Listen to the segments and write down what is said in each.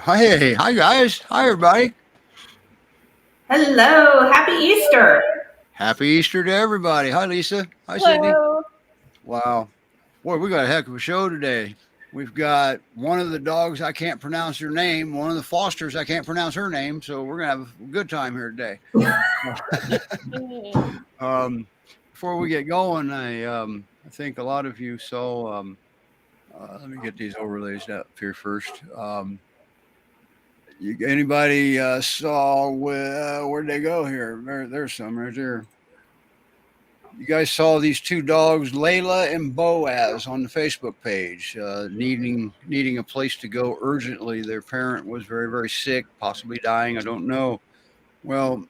Hey, hi guys. Hi everybody. Hello, happy Easter. Happy Easter to everybody. Hi Lisa. Hi Sydney. Hello. Wow. Boy, we got a heck of a show today. We've got one of the dogs I can't pronounce her name, one of the Fosters I can't pronounce her name, so we're gonna have a good time here today. um, Before we get going, I think a lot of you saw. Let me get these overlays up here first. Anybody saw where'd they go here? There's some right there. You guys saw these two dogs, Layla and Boaz, on the Facebook page, needing a place to go urgently. Their parent was very sick, possibly dying. I don't know. Well,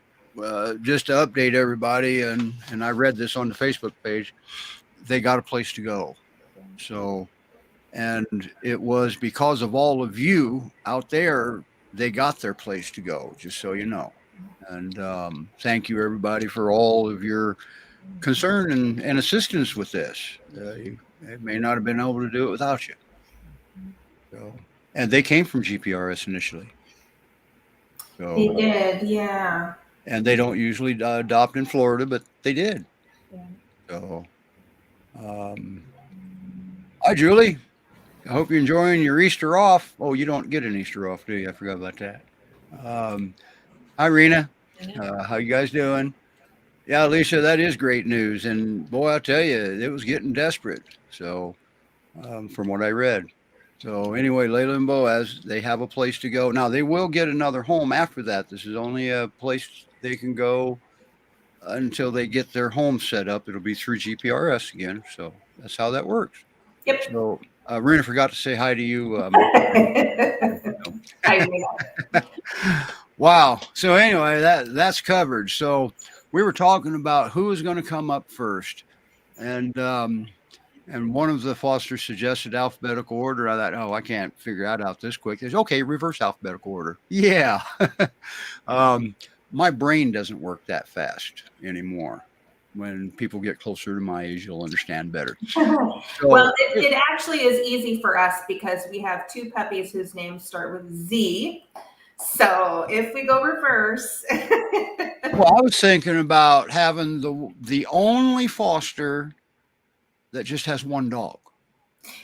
just to update everybody, and I read this on the Facebook page, they got a place to go. So, and it was because of all of you out there, they got their place to go. Just so you know. And thank you everybody for all of your concern and assistance with this. You may not have been able to do it without you. So, and they came from GPRS initially. So, They did, yeah. And they don't usually adopt in Florida, but they did. Yeah. So, hi, Julie. I hope you're enjoying your Easter off. Oh, you don't get an Easter off, do you? I forgot about that. Hi, Rena. How you guys doing? Yeah, Alicia, that is great news. And boy, I'll tell you, it was getting desperate. So, from what I read. So, anyway, Layla and Boaz, they have a place to go. Now, they will get another home after that. This is only a place they can go until they get their home set up. It'll be through GPRS again. So, that's how that works. Yep. So, Rena forgot to say hi to you. Hi, Rena. Wow. So, anyway, that's covered. So, we were talking about who is going to come up first, and one of the Fosters suggested alphabetical order. I thought, oh, I can't figure that out this quick. There's okay, reverse alphabetical order. Yeah. My brain doesn't work that fast anymore. When people get closer to my age, you'll understand better. So, well, it actually is easy for us because we have two puppies whose names start with Z. So if we go reverse. Well, I was thinking about having the only Foster that just has one dog.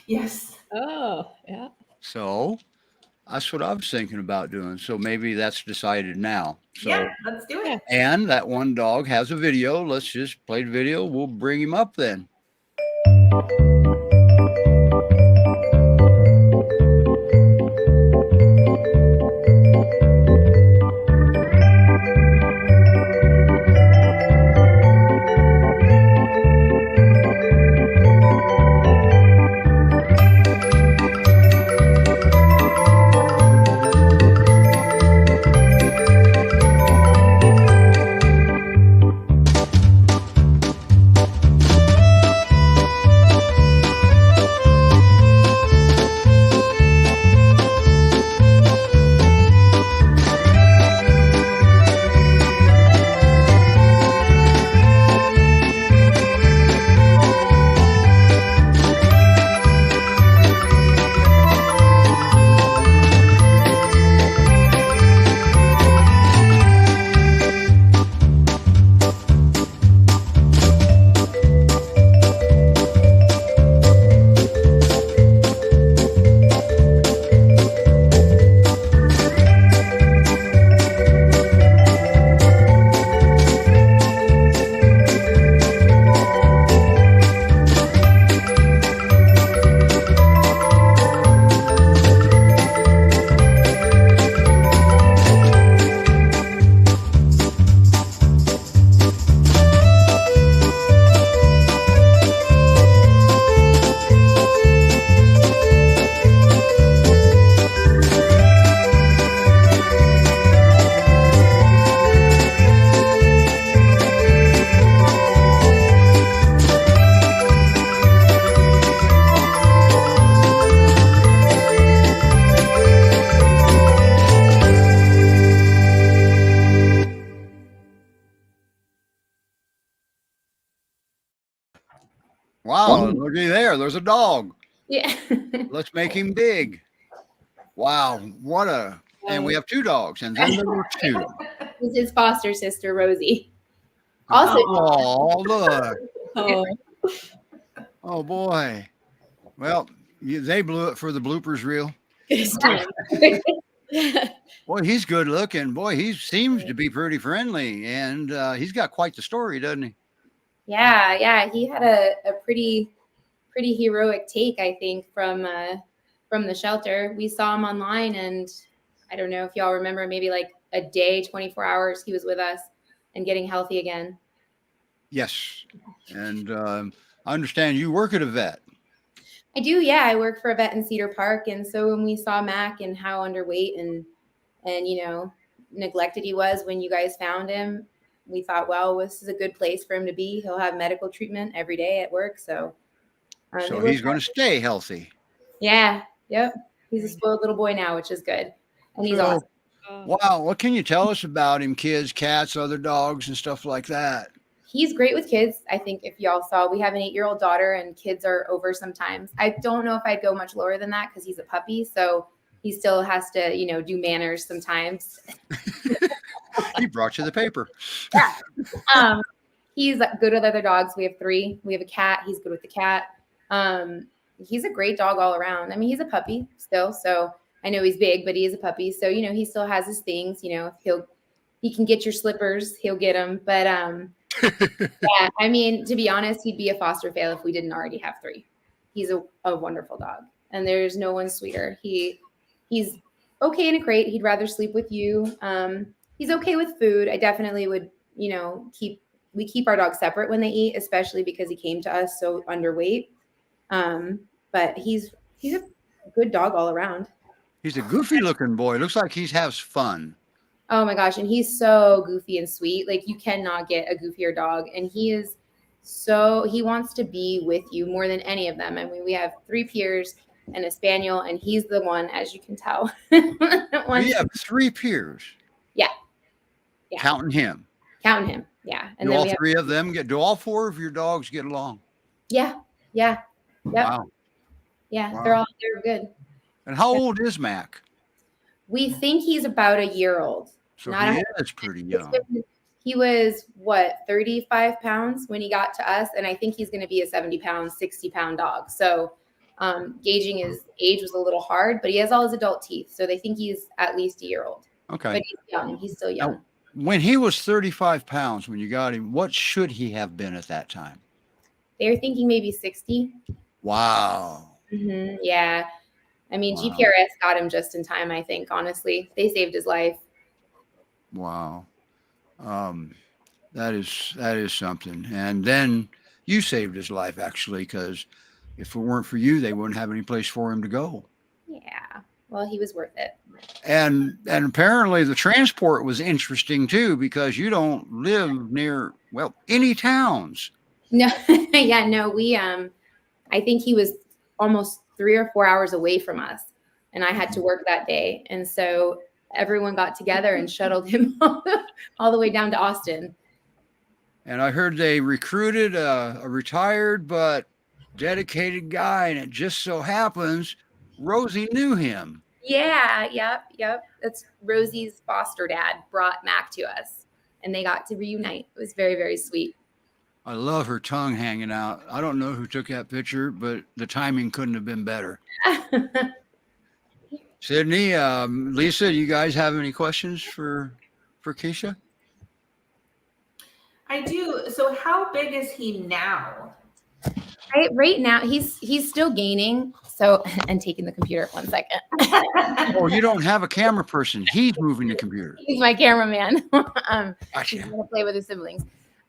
Yes. Oh, yeah. So that's what I was thinking about doing. So maybe that's decided now. So, yeah, let's do it. And that one dog has a video. Let's just play the video. We'll bring him up then. Wow, looky there. There's a dog. Yeah. Let's make him big. Wow, what a and we have 2 dogs, and then there were 2. This is his foster sister, Rosie. Also, Oh, look. oh, Oh, boy. Well, they blew it for the bloopers reel. it's time. Boy, he's good looking. Boy, he seems to be pretty friendly, and he's got quite the story, doesn't he? Yeah. He had a pretty heroic take, I think, from the shelter. We saw him online, and I don't know if y'all remember, maybe like a day, 24 hours, he was with us and getting healthy again. Yes. And I understand you work at a vet. I do, yeah. I work for a vet in Cedar Park, and so when we saw Mac and how underweight and neglected he was when you guys found him, we thought, well, this is a good place for him to be. He'll have medical treatment every day at work, so he's going to stay healthy. Yeah, yep. He's a spoiled little boy now, which is good, and he's awesome. Wow, what can you tell us about him? Kids, cats, other dogs, and stuff like that. He's great with kids. I think if y'all saw, we have an 8-year-old daughter, and kids are over sometimes. I don't know if I'd go much lower than that because he's a puppy, so he still has to, do manners sometimes. He brought you the paper. Yeah. He's good with other dogs. We have 3. We have a cat. He's good with the cat. He's a great dog all around. I mean, he's a puppy still, so I know he's big, but he is a puppy. So, he still has his things, if he can get your slippers, he'll get them. But, yeah, I mean, to be honest, he'd be a foster fail if we didn't already have 3. He's a wonderful dog, and there's no one sweeter. He's okay in a crate. He'd rather sleep with you. He's okay with food. I definitely would, we keep our dogs separate when they eat, especially because he came to us so underweight. But he's a good dog all around. He's a goofy looking boy. Looks like he has fun. Oh my gosh. And he's so goofy and sweet. Like, you cannot get a goofier dog. And he wants to be with you more than any of them. I mean, we have 3 peers and a spaniel, and he's the one, as you can tell. We have 3 peers. Yeah. Counting him. Yeah. And do all 3 of them do all 4 of your dogs get along? Yeah. Yep. Wow. Yeah. Wow. They're good. And how old is Mac? We think he's about a year old. So he is pretty young. He was 35 pounds when he got to us. And I think he's going to be a 70-pound, 60-pound dog. So gauging his age was a little hard, but he has all his adult teeth. So they think he's at least a year old. Okay. But he's young. He's still young. Now, when he was 35 pounds, when you got him, what should he have been at that time? They were thinking maybe 60. Wow. Mm-hmm. Yeah. I mean, wow. GPRS got him just in time, I think, honestly. They saved his life. Wow. That is something. And then you saved his life, actually, because if it weren't for you, they wouldn't have any place for him to go. Yeah. Well, he was worth it. And apparently the transport was interesting, too, because you don't live near, any towns. No. Yeah, no, I think he was almost 3 or 4 hours away from us, and I had to work that day. And so everyone got together and shuttled him all the way down to Austin. And I heard they recruited a retired but dedicated guy, and it just so happens Rosie knew him. Yeah, yep. That's Rosie's foster dad brought Mac to us, and they got to reunite. It was very, very sweet. I love her tongue hanging out. I don't know who took that picture, but the timing couldn't have been better. Sydney, Lisa, you guys have any questions for Keisha? I do. So how big is he now? Right now, he's still gaining. So, and taking the computer 1 second. Oh, you don't have a camera person. He's moving the computer. He's my cameraman. Gotcha. He's gonna play with his siblings.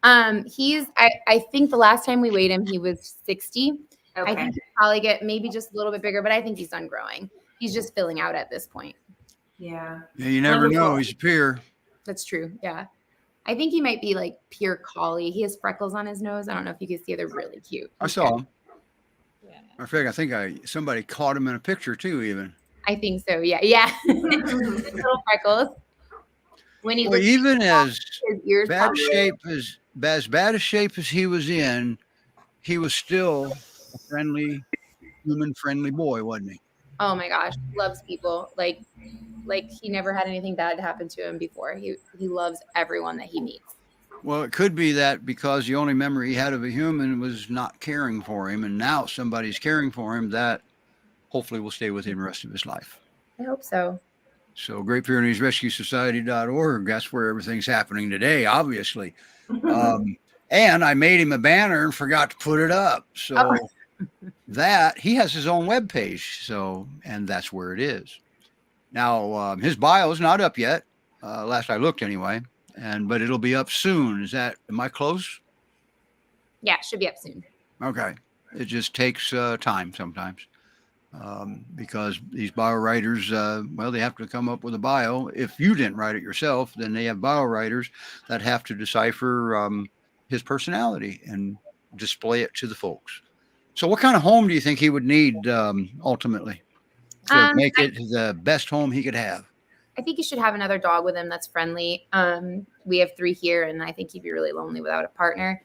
I think the last time we weighed him, he was 60. Okay. I think he'll probably get maybe just a little bit bigger, but I think he's done growing. He's just filling out at this point. Yeah. Yeah, you never know. He's a peer. That's true. Yeah. I think he might be like pure collie. He has freckles on his nose. I don't know if you can see. They're really cute. I saw him. Yeah. I think somebody caught him in a picture too, even. I think so. Yeah. Little freckles. When he even as bad a shape as he was in, he was still a friendly, human-friendly boy, wasn't he? Oh my gosh, loves people. Like he never had anything bad happen to him before. He loves everyone that he meets. Well, it could be that because the only memory he had of a human was not caring for him, and now somebody's caring for him, that hopefully will stay with him the rest of his life. I hope so. So Great Pyrenees Rescue Society.org, that's where everything's happening today, obviously. And I made him a banner and forgot to put it up. So that he has his own webpage. So, and that's where it is. Now, his bio is not up yet. Last I looked anyway. But it'll be up soon. Am I close? Yeah, it should be up soon. Okay. It just takes time sometimes. Because these bio writers, they have to come up with a bio. If you didn't write it yourself, then they have bio writers that have to decipher his personality and display it to the folks. So what kind of home do you think he would need ultimately to make it the best home he could have? I think you should have another dog with him that's friendly. We have 3 here, and I think he'd be really lonely without a partner.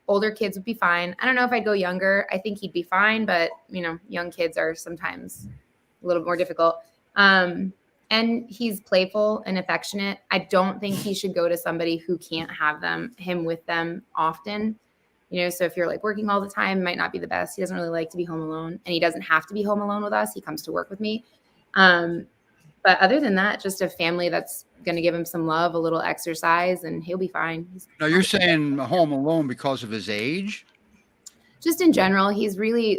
Older kids would be fine. I don't know if I'd go younger. I think he'd be fine, but young kids are sometimes a little more difficult. And he's playful and affectionate. I don't think he should go to somebody who can't have him with them often. So if you're like working all the time, it might not be the best. He doesn't really like to be home alone, and he doesn't have to be home alone with us. He comes to work with me. But other than that, just a family that's going to give him some love, a little exercise, and he'll be fine. Now you're saying home alone because of his age? Just in general, he's really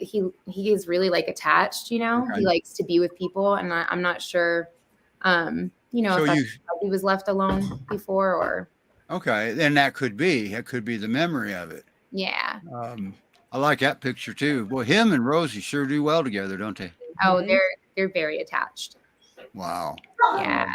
he is really like attached. Okay. He likes to be with people, and I'm not sure, so if he was left alone before or. Okay, then that could be the memory of it. Yeah. I like that picture too. Well, him and Rosie sure do well together, don't they? Oh, they're very attached. Wow. Yeah.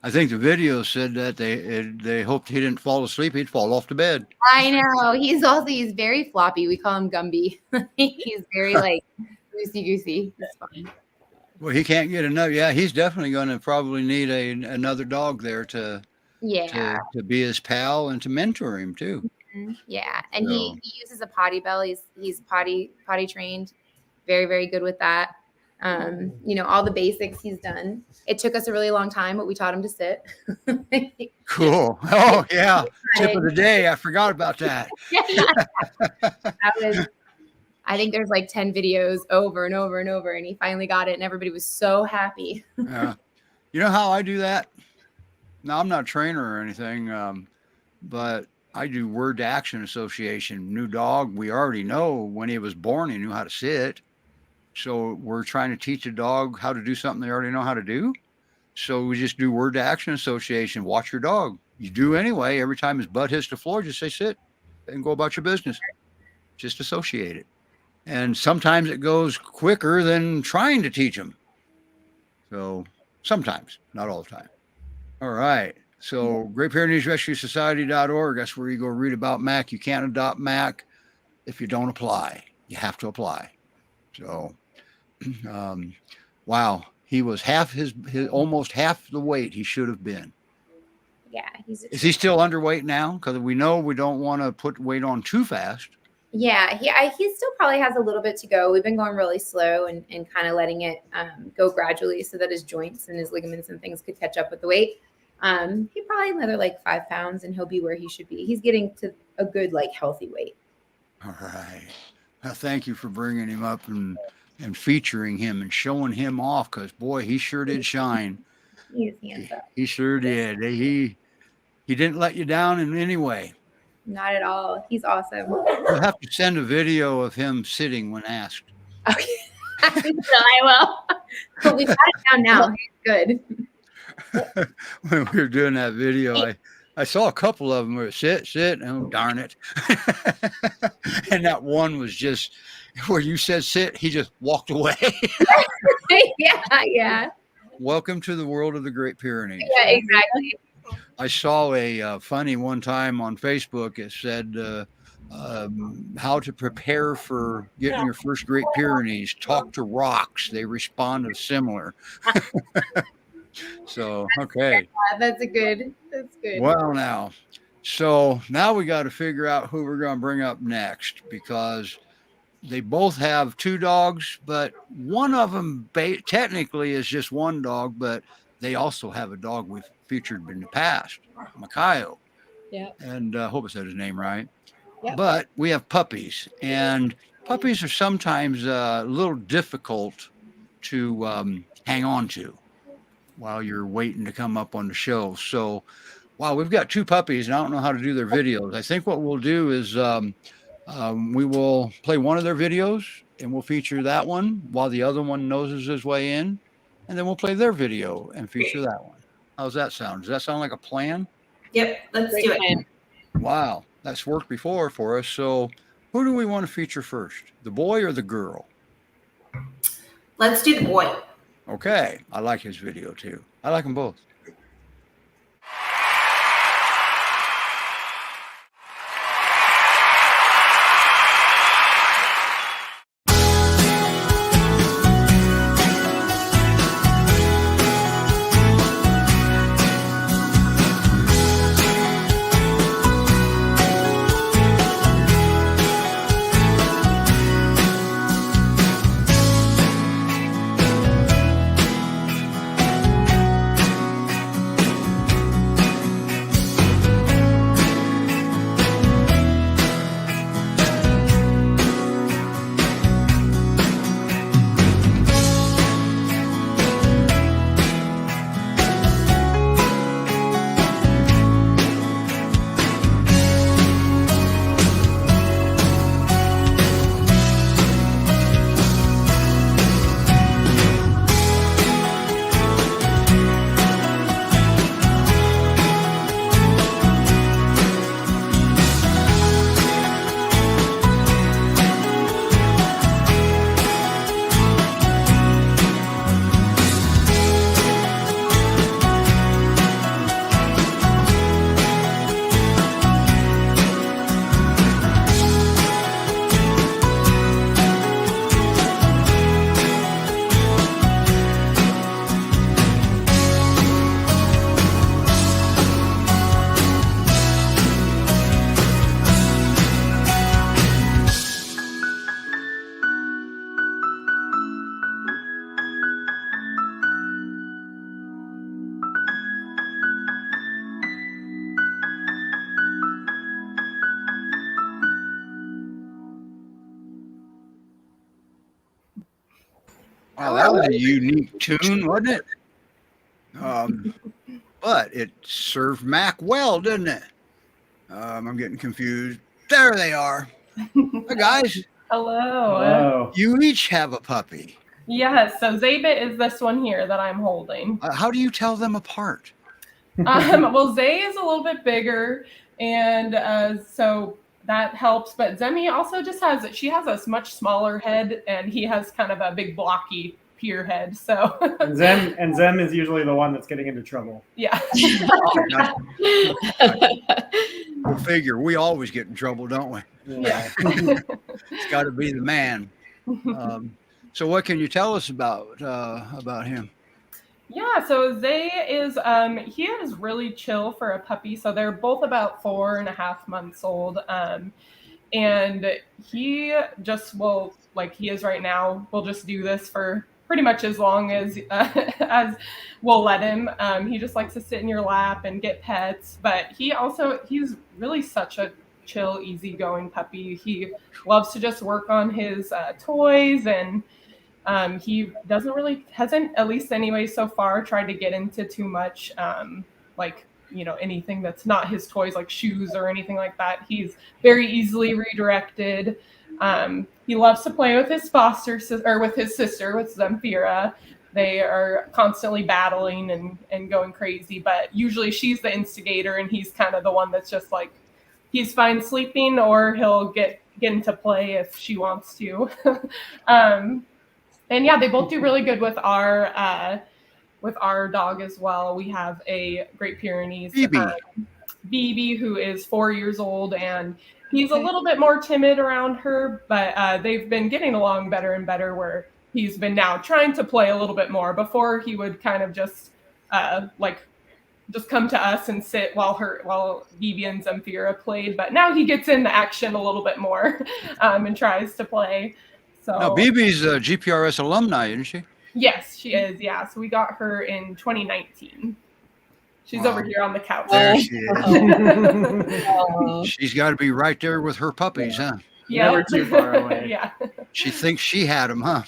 I think the video said that they hoped he didn't fall asleep. He'd fall off the bed. I know. He's very floppy. We call him Gumby. He's very loosey-goosey. It's fun. Well, he can't get enough. Yeah, he's definitely going to probably need another dog there to be his pal and to mentor him too. Yeah, and he uses a potty bell. He's potty trained. Very, very good with that. All the basics he's done. It took us a really long time, but we taught him to sit. Cool. Oh yeah. Tip of the day. I forgot about that. I think there's like 10 videos over and over and over, and he finally got it, and everybody was so happy. Yeah. You know how I do that? Now, I'm not a trainer or anything, but I do word to action association. New dog, we already know when he was born, he knew how to sit. So we're trying to teach a dog how to do something they already know how to do. So we just do word to action association. Watch your dog. You do anyway. Every time his butt hits the floor, just say sit and go about your business. Just associate it. And sometimes it goes quicker than trying to teach him. So sometimes, not all the time. All right. So Great Pyrenees Rescue Society.org. That's where you go read about Mac. You can't adopt Mac if you don't apply. You have to apply. So, wow. He was almost half the weight he should have been. Yeah. Is he still underweight now? Because we know we don't want to put weight on too fast. Yeah, he still probably has a little bit to go. We've been going really slow and kind of letting it go gradually so that his joints and his ligaments and things could catch up with the weight. He probably another 5 pounds and he'll be where he should be. He's getting to a good healthy weight. All right. Well, thank you for bringing him up and featuring him and showing him off, because boy, he sure did shine. He sure did. He didn't let you down in any way. Not at all. He's awesome. You'll have to send a video of him sitting when asked. Okay. I will. But we've got it down now. He's good. When we were doing that video, I saw a couple of them where sit, oh darn it. And that one was just where you said sit, he just walked away. Yeah. Welcome to the world of the Great Pyrenees. Yeah, exactly. I saw a funny one time on Facebook. It said, how to prepare for getting your first Great Pyrenees. Talk to rocks. They responded similar. So, okay. That's good. Well, now we got to figure out who we're going to bring up next, because they both have two dogs, but one of them technically is just one dog, but they also have a dog we've featured in the past, Makayo. Yeah. And I hope I said his name right. Yep. But we have puppies, and puppies are sometimes a little difficult to hang on to while you're waiting to come up on the show. So, wow, we've got two puppies, and I don't know how to do their videos. I think what we'll do is we will play one of their videos, and we'll feature that one while the other one noses his way in, and then we'll play their video and feature that one. How's that sound? Does that sound like a plan? Yep, let's Great do it. plan. Wow, that's worked before for us. So, who do we want to feature first, the boy or the girl? Let's do the boy. Okay, I like his video too. I like them both. Wow, that was a unique tune, wasn't it? But it served Mac well, didn't it? I'm getting confused. There they are. Hi, guys. Hello. Hello. You each have a puppy. Yes, so Zaybit is this one here that I'm holding. How do you tell them apart? Well, Zay is a little bit bigger, and so that helps. But Zemi also just she has a much smaller head, and he has kind of a big blocky pier head. So And Zem is usually the one that's getting into trouble. yeah. We'll figure. We always get in trouble, don't we? Yeah. It's got to be the man. So what can you tell us about him? Yeah, so Zay is he is really chill for a puppy. So they're both about 4.5 months old. And he just will, like he is right now, will just do this for pretty much as long as we'll let him. He just likes to sit in your lap and get pets, but he's really such a chill, easygoing puppy. He loves to just work on his toys, and he hasn't, at least anyway so far, tried to get into too much anything that's not his toys, like shoes or anything like that. He's very easily redirected. He loves to play with his with his sister, with Zemfira. They are constantly battling and going crazy, but usually she's the instigator, and he's kind of the one that's just like, he's fine sleeping, or he'll get into play if she wants to. And yeah, they both do really good with our dog as well. We have a Great Pyrenees, BB, who is 4 years old, and he's a little bit more timid around her, but they've been getting along better and better, where he's been now trying to play a little bit more. Before, he would kind of just just come to us and sit while Vivi and Zamfira played. But now he gets into action a little bit more and tries to play. So Now, BB's a GPRS alumni, isn't she? yes, she is. Yeah, so we got her in 2019. She's Wow. over here on the couch. There she is. Oh. She's got to be right there with her puppies, huh? Yeah. Never too far away. Yeah. She thinks she had them, huh?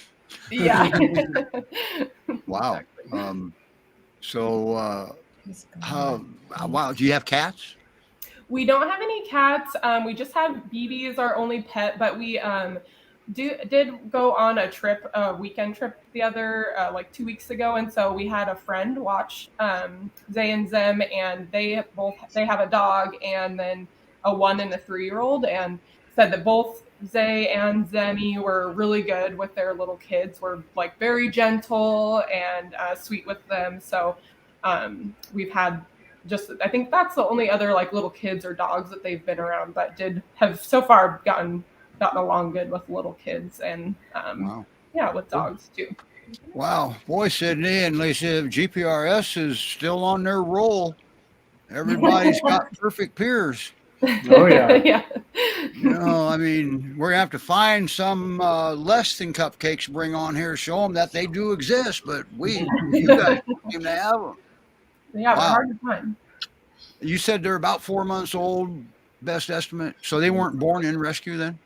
Yeah. Wow. Wow. Do you have cats? We don't have any cats. We just have BB as our only pet, but we did go on a weekend trip the other like 2 weeks ago, and so we had a friend watch Zay and Zem, and they have a dog and then a 1 and a 3-year-old, and said that both Zay and Zemi were really good with their little kids. Were like very gentle and sweet with them. So we've had I think that's the only other like little kids or dogs that they've been around, but have so far gotten along good with little kids and Wow. yeah, with dogs too. Wow. Boy, Sydney and Lisa, GPRS is still on their roll. Everybody's got perfect peers. Oh, yeah. Yeah. I mean, we're gonna have to find some less than cupcakes to bring on here, show them that they do exist, but you guys seem to have them. Yeah, Wow. they're hard to find. You said they're about 4 months old, best estimate. So they weren't born in rescue then?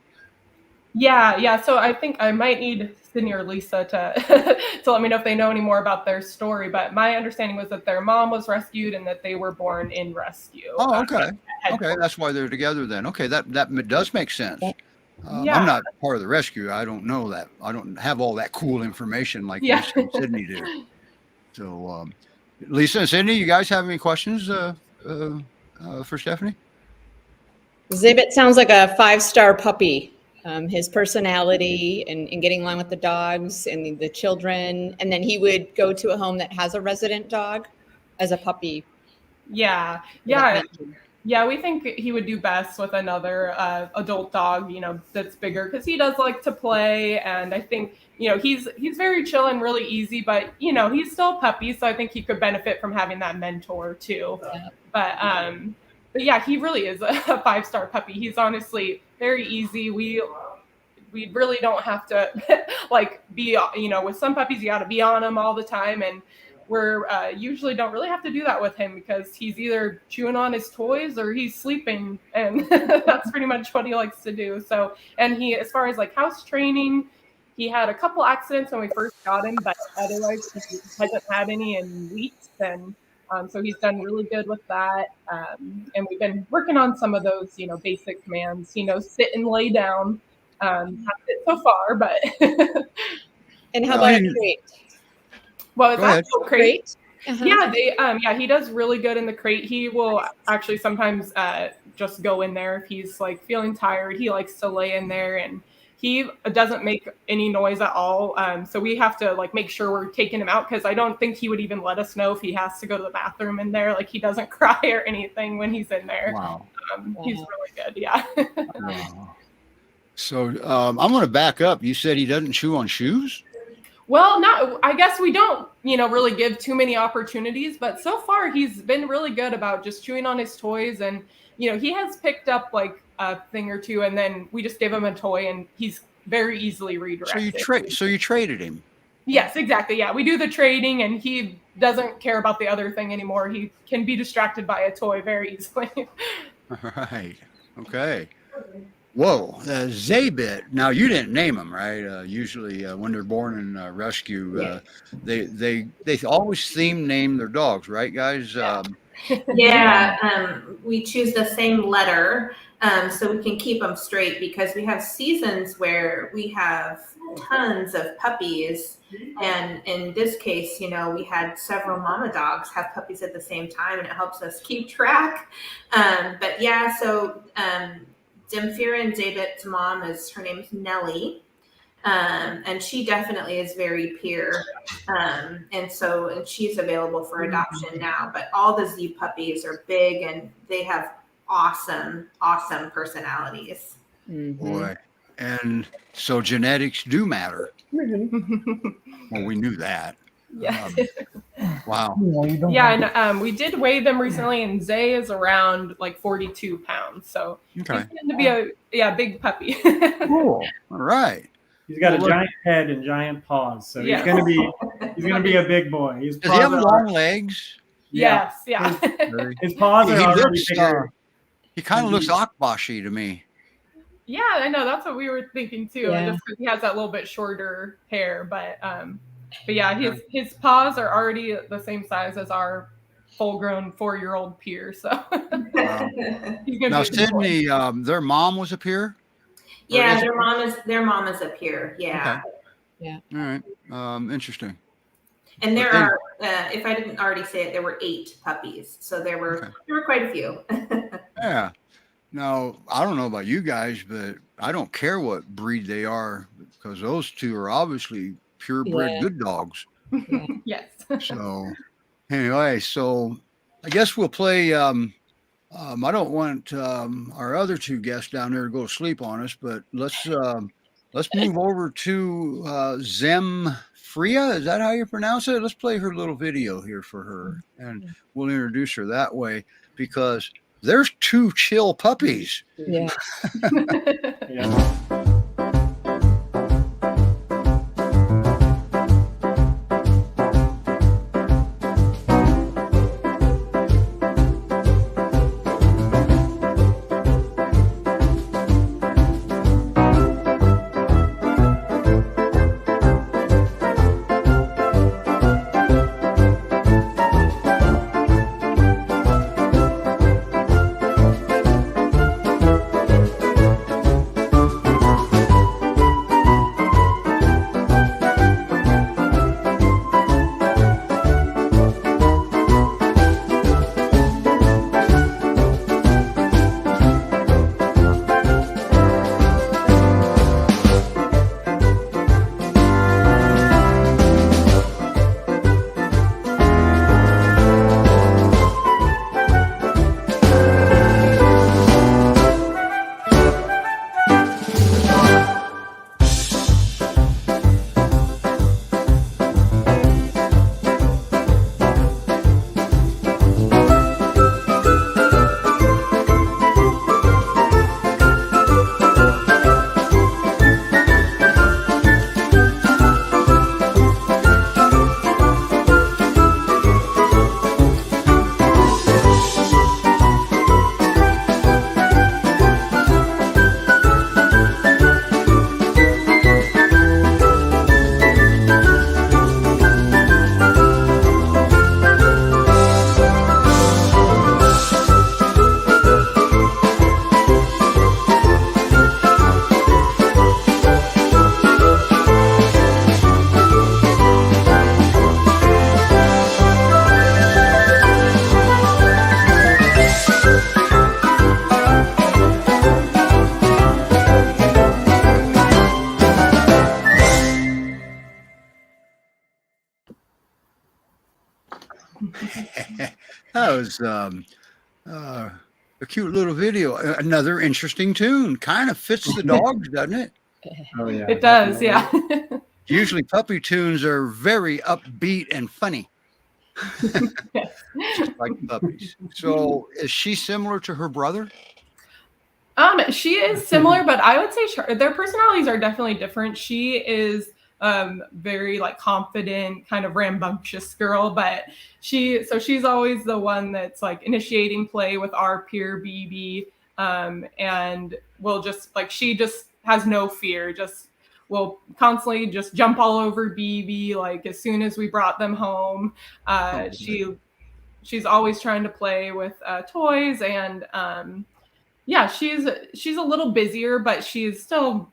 Yeah. So I think I might need Sydney or Lisa to to let me know if they know any more about their story. But my understanding was that their mom was rescued and that they were born in rescue. Oh, okay. Okay, that's why they're together then. Okay, that does make sense. Yeah. I'm not part of the rescue. I don't know that. I don't have all that cool information like Yeah. Lisa and Sydney do. So, Lisa and Sydney, you guys have any questions for Stephanie? Zibbit sounds like a 5-star puppy. His personality and getting along with the dogs and the children. And then he would go to a home that has a resident dog as a puppy. Yeah. We think he would do best with another adult dog, that's bigger, because he does like to play. And I think, he's very chill and really easy, but, he's still a puppy. So I think he could benefit from having that mentor too. Yeah. But yeah, he really is a 5-star puppy. He's honestly very easy. We really don't have to like be, with some puppies, you got to be on them all the time. And we're usually don't really have to do that with him because he's either chewing on his toys or he's sleeping. And that's pretty much what he likes to do. So, and he, as far as like house training, he had a couple accidents when we first got him, but otherwise he hasn't had any in weeks. And so he's done really good with that. And we've been working on some of those, basic commands, sit and lay down. Not fit so far, but. And how about a crate? Well, it's actual crate. Uh-huh. Yeah, he does really good in the crate. He will actually sometimes just go in there if he's like feeling tired. He likes to lay in there, and he doesn't make any noise at all. So we have to like make sure we're taking him out because I don't think he would even let us know if he has to go to the bathroom in there. Like he doesn't cry or anything when he's in there. Wow. He's really good. Yeah. Wow. So I'm going to back up. You said he doesn't chew on shoes? Well, I guess we don't, really give too many opportunities, but so far he's been really good about just chewing on his toys. And, he has picked up like a thing or two, and then we just give him a toy and he's very easily redirected. So you traded him? Yes, exactly. Yeah. We do the trading and he doesn't care about the other thing anymore. He can be distracted by a toy very easily. Right. Okay. Whoa, Zaybit. Now you didn't name them, right? Usually, when they're born in rescue, they always theme name their dogs, right, guys? We choose the same letter so we can keep them straight because we have seasons where we have tons of puppies, and in this case, we had several mama dogs have puppies at the same time, and it helps us keep track. Zamfira and David's mom her name is Nellie. And she definitely is very pure. And she's available for adoption now, but all the Z puppies are big and they have awesome personalities. Mm-hmm. Boy. And so genetics do matter. Well, we knew that. Yeah. Wow. Yeah, and we did weigh them recently, and Zay is around like 42 pounds. So Okay. he's going to be a big puppy. Cool. All right. He's got Well, a giant head and giant paws, so Yeah. he's gonna be a big boy. His Does he have paws long legs? Yes, yeah. His paws He are already looks, bigger. he kind of looks Akbashi to me. Yeah, I know. That's what we were thinking too. Yeah. Just because he has that little bit shorter hair, but yeah, his paws are already the same size as our full-grown 4-year-old peer. So Wow. he's gonna Now, be a big boy. Sydney, their mom was a peer? Yeah, is their mom is up here. Yeah. All right. Interesting. And there are, if I didn't already say it, there were 8 puppies. So there were quite a few. Yeah. Now, I don't know about you guys, but I don't care what breed they are because those two are obviously purebred good dogs. Yes. So anyway, so I guess we'll play. I don't want our other 2 guests down there to go to sleep on us, but let's move over to Zemfria. Is that how you pronounce it? Let's play her little video here for her, and we'll introduce her that way because there's 2 chill puppies. Yeah. Yeah. That was a cute little video. Another interesting tune. Kind of fits the dogs, doesn't it? Oh yeah. It does, yeah. Usually puppy tunes are very upbeat and funny. Just like puppies. So is she similar to her brother? She is similar, but I would say their personalities are definitely different. She is very like confident, kind of rambunctious girl, but she's always the one that's like initiating play with our peer BB, and will just like she just has no fear, just will constantly just jump all over BB like as soon as we brought them home. She's always trying to play with toys, and yeah, she's a little busier, but she's still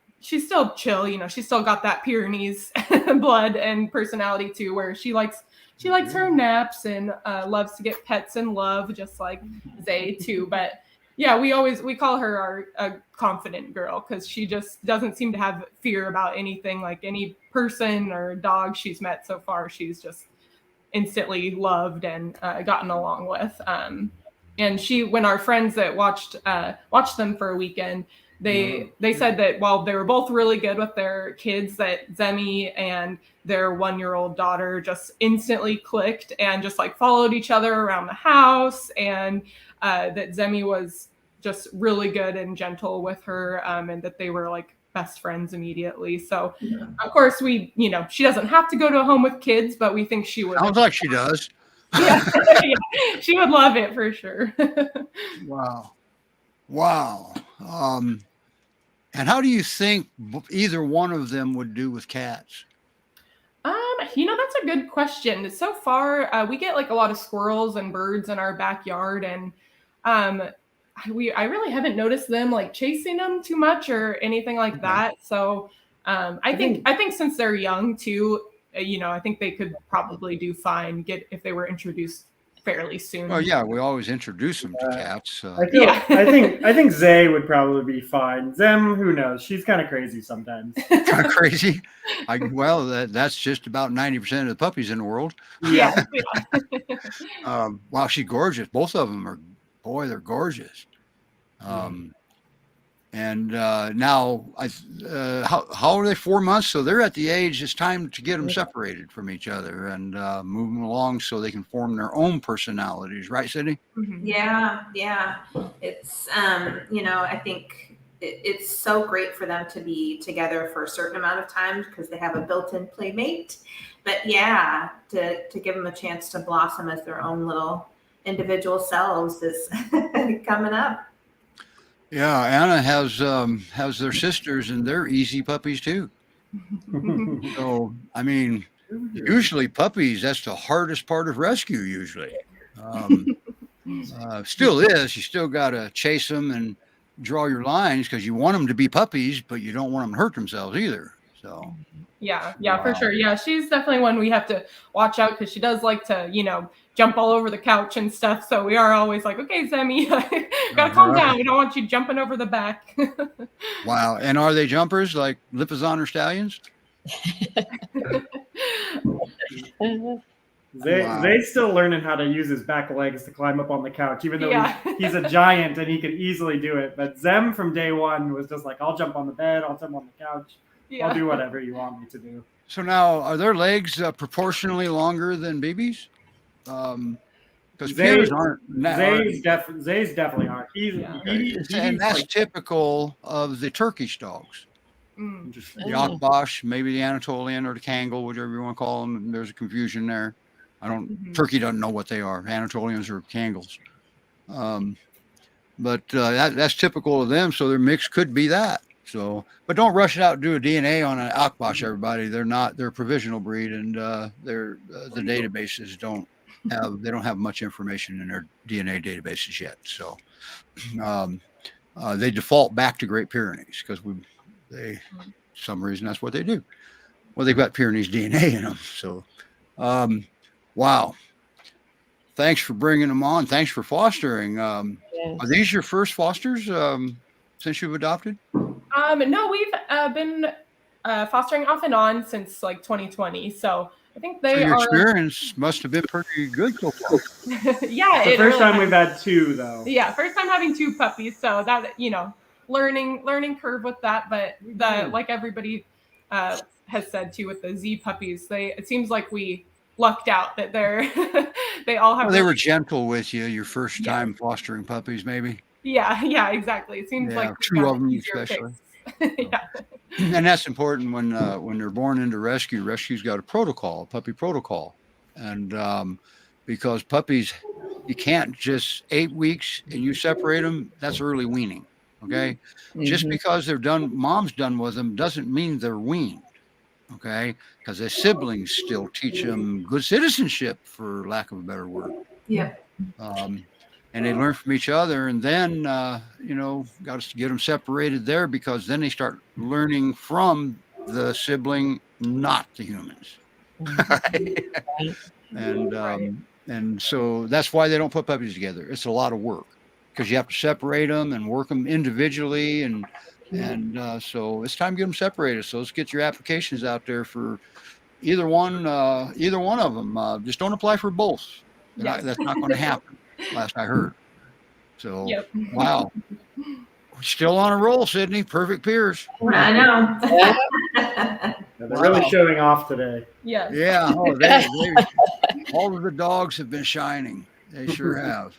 chill. You know, she's still got that Pyrenees blood and personality too, where she likes her naps and loves to get pets and love, just like Zay too. But yeah, we call her our confident girl because she just doesn't seem to have fear about anything. Like any person or dog she's met so far, she's just instantly loved and gotten along with. And when our friends that watched them for a weekend, they said that while they were both really good with their kids, that Zemi and their 1-year-old daughter just instantly clicked and just like followed each other around the house, and that Zemi was just really good and gentle with her, and that they were like best friends immediately. So of course she doesn't have to go to a home with kids, but we think she would. Sounds like she does. Yeah. Yeah, she would love it for sure. Wow. And how do you think either one of them would do with cats? That's a good question. So far, we get like a lot of squirrels and birds in our backyard, and I really haven't noticed them like chasing them too much or anything like that. So I think since they're young too, I think they could probably do fine if they were introduced fairly soon. Well, yeah, we always introduce them to cats. I think Zay would probably be fine. Zem, who knows? She's kind of crazy sometimes. Kind of crazy. That's just about 90% of the puppies in the world. Yeah. Wow, she's gorgeous. Both of them are, they're gorgeous. And now, how are they? 4 months, so they're at the age. It's time to get them separated from each other and move them along so they can form their own personalities, right, Sydney? Yeah. It's I think it's so great for them to be together for a certain amount of time because they have a built-in playmate. But yeah, to give them a chance to blossom as their own little individual selves is coming up. Yeah, Anna has their sisters, and they're easy puppies too. So, I mean, usually puppies, that's the hardest part of rescue usually. Still is. You still got to chase them and draw your lines because you want them to be puppies, but you don't want them to hurt themselves either. So. Yeah, for sure. Yeah, she's definitely one we have to watch out because she does like to, jump all over the couch and stuff. So we are always like, okay, Zemi, gotta calm down. We don't want you jumping over the back. Wow. And are they jumpers like Lipizan or stallions? Zay's still learning how to use his back legs to climb up on the couch, even though he's a giant and he can easily do it. But Zem from day one was just like, I'll jump on the bed, I'll jump on the couch. I'll do whatever you want me to do. So now, are their legs proportionally longer than BB's? Because Zay's aren't. Zay's definitely aren't. And that's like, typical of the Turkish dogs. The Akbash, maybe the Anatolian or the Kangal, whatever you want to call them. There's a confusion there. Turkey doesn't know what they are. Anatolians or Kangals. But that's typical of them. So their mix could be that. So, but don't rush it out and do a DNA on an Akbash, everybody. They're a provisional breed, and the databases don't have much information in their DNA databases yet. So they default back to Great Pyrenees because some reason that's what they do. Well, they've got Pyrenees DNA in them. So, wow. Thanks for bringing them on. Thanks for fostering. Are these your first fosters since you've adopted? No, we've been fostering off and on since like 2020. So I think your experience must have been pretty good so far. Yeah. The first time we've had two, though. Yeah, first time having two puppies. So that, learning curve with that. But like everybody has said too with the Z puppies, it seems like we lucked out that they all have. Well, they were gentle with you your first time fostering puppies, maybe. Yeah, exactly. It seems like two of them especially. Yeah. And that's important when they're born into rescue. Rescue's got a puppy protocol, and because puppies, you can't just 8 weeks and you separate them. That's early weaning. Okay, just because mom's done with them doesn't mean they're weaned. Okay, because their siblings still teach them good citizenship, for lack of a better word. Yeah. And they learn from each other, and then got to get them separated there because then they start learning from the sibling, not the humans. And so that's why they don't put puppies together. It's a lot of work because you have to separate them and work them individually, and so it's time to get them separated. So let's get your applications out there for either one of them. Just don't apply for both. That's not going to happen. Last I heard. So, wow. Still on a roll, Sydney. Perfect peers. I know. Yeah, they're really showing off today. Yes. Yeah. Oh, all of the dogs have been shining. They sure have.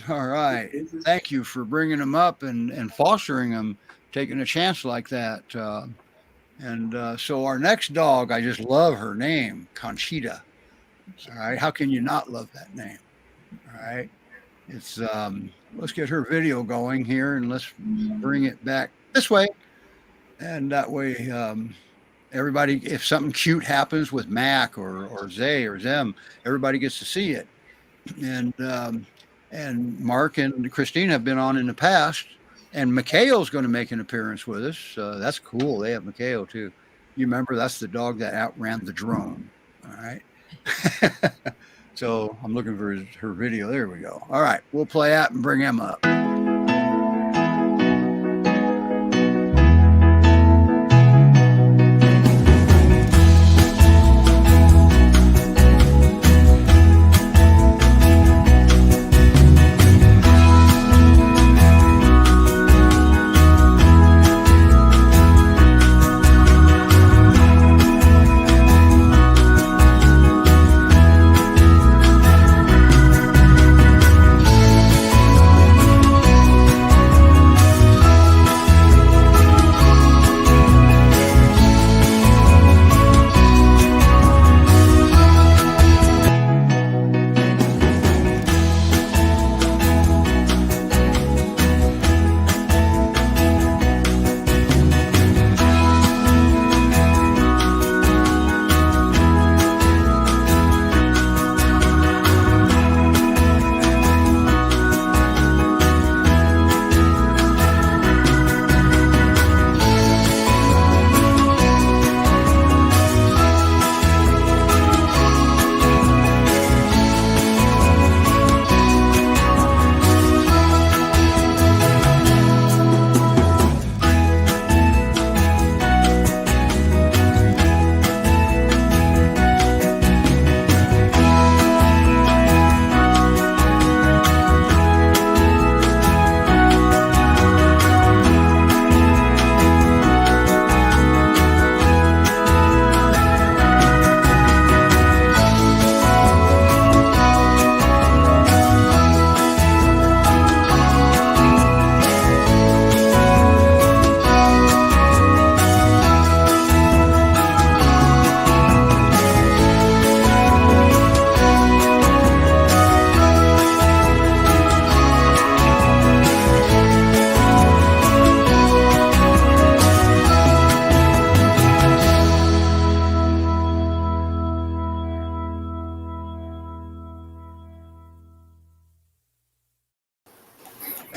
All right. Thank you for bringing them up and fostering them, taking a chance like that. So our next dog, I just love her name, Conchita. All right. How can you not love that name? All right. It's let's get her video going here and let's bring it back this way. And that way, everybody, if something cute happens with Mac or Zay or Zem, everybody gets to see it. And Mark and Christine have been on in the past, and Mikhail's going to make an appearance with us. That's cool. They have Mikhail too. You remember that's the dog that outran the drone. All right. So I'm looking for her video. There we go. All right. We'll play that and bring him up.